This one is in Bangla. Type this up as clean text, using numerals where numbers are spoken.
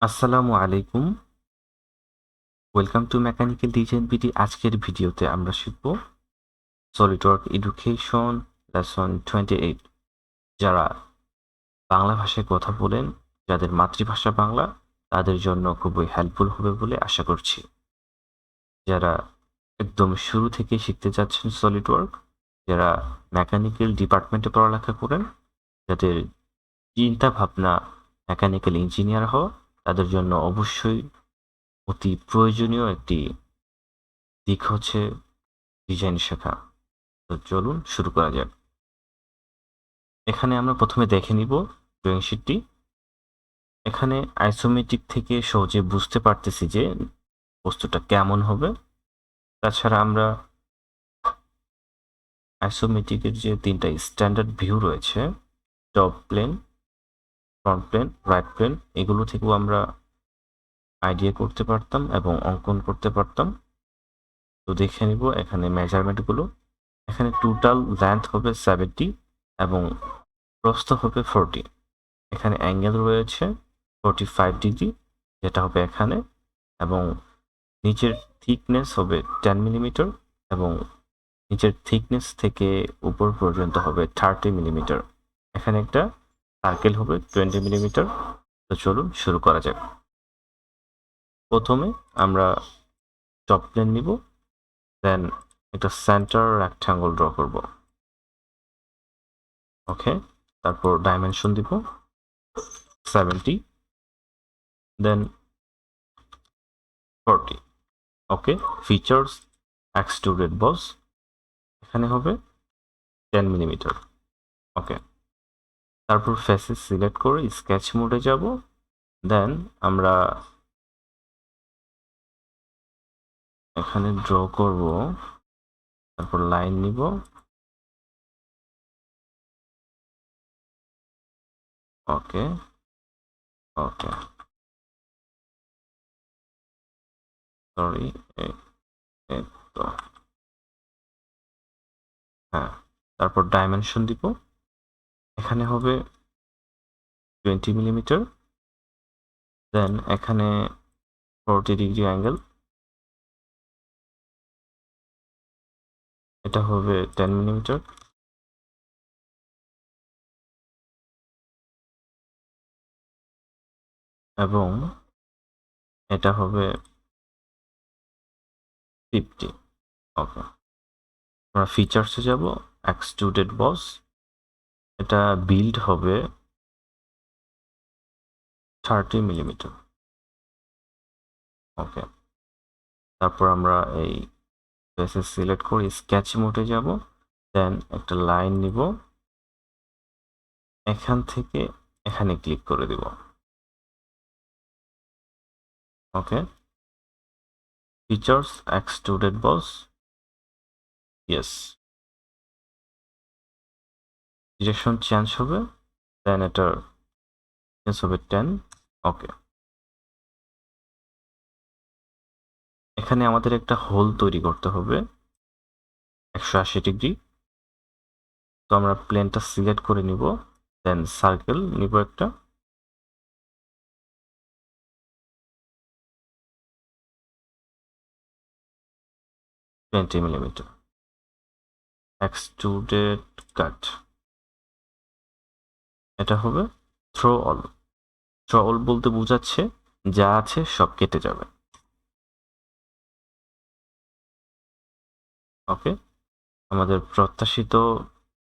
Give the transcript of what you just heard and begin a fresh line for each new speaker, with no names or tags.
আসসালামু আলাইকুম। Welcome to mechanical design BD. আজকের ভিডিওতে আমরা শিখব সলিডওয়ার্ক এডুকেশন লেসন 28। যারা বাংলা ভাষায় কথা বলেন, যাদের মাতৃভাষা বাংলা, তাদের জন্য খুবই হেল্পফুল হবে বলে আশা করছি। যারা একদম শুরু থেকে শিখতে যাচ্ছেন সলিডওয়ার্ক, যারা মেকানিক্যাল ডিপার্টমেন্টে পড়ালেখা করেন, যাদের চিন্তা ভাবনা মেকানিক্যাল ইঞ্জিনিয়ার হওয়া, তাদের জন্য অবশ্যই অতি প্রয়োজনীয় একটি দিক হচ্ছে ডিজাইন শেখা। তো চলুন শুরু করা যাক। এখানে আমরা প্রথমে দেখে নিব ড্রয়িং শিটটি। এখানে আইসোমেট্রিক থেকে সহজে বুঝতে পারতেছি যে বস্তুটা কেমন হবে। তাছাড়া আমরা আইসোমেট্রিকের যে তিনটা স্ট্যান্ডার্ড ভিউ রয়েছে, top plane, front plane, right plane, এগুলো থেকেও আমরা আইডিয়া করতে পারতাম এবং অঙ্কন করতে পারতাম। তো দেখে নিব এখানে মেজারমেন্টগুলো। এখানে টোটাল লেন্থ হবে 70 এবং প্রস্থ হবে 40। এখানে অ্যাঙ্গেল রয়েছে 45 ডিগ্রি, যেটা হবে এখানে, এবং নিচের থিকনেস হবে 10 মিলিমিটার এবং নিচের থিকনেস থেকে উপর পর্যন্ত হবে 30 মিলিমিটার। এখানে একটা সার্কেল হবে 20 মিলিমিটার। তো চলুন শুরু করা যাক। প্রথমে আমরা টপ প্লেন নিব, দেন একটা সেন্টার রেক্ট্যাঙ্গল ড্র করব। ওকে, তারপর ডাইমেনশন দিব 70, দেন 40। ওকে, ফিচার্স এক্সট্রুডেড বস, এখানে হবে 10 মিলিমিটার। ওকে, তারপর ফেসেস সিলেক্ট করে স্কেচ মোডে যাব। দেন আমরা এখানে ড্র করব, তারপর লাইন নিব। ওকে ওকে, সরি, তো হ্যাঁ, তারপর ডাইমেনশন দিব, এখানে হবে 20 মিলিমিটার। দেন এখানে 40 ডিগ্রি অ্যাঙ্গেল, এটা হবে 10 মিলিমিটার। এবং এটা হবে 50। ওকে, আমরা ফিচার্সে যাব, এক্সট্রুডেড বস, এটা বিল্ড হবে 30 মিলিমিটার। ওকে, তারপর আমরা এই ফেসেস সিলেক্ট করে স্কেচ মোডে যাব। দেন একটা লাইন নিব, এখান থেকে এখানে ক্লিক করে দিব। ওকে, ফিচার্স এক্সট্রুডেড বস, ইয়েস, ডিরেকশন চেঞ্জ হবে, দেন এটার চেঞ্জ হবে 10। ওকে, এখানে আমাদের একটা হোল তৈরি করতে হবে 180 ডিগ্রি। তো আমরা প্লেনটা সিলেক্ট করে নিব, দেন সার্কেল নিব একটা, টোয়েন্টি মিলিমিটার এক্সট্রুডেড কাট। এটা হবে থ্রো অল। থ্রো অল বলতে বোঝাচ্ছে যা আছে সব কেটে যাবে। ওকে, আমাদের প্রত্যাশিত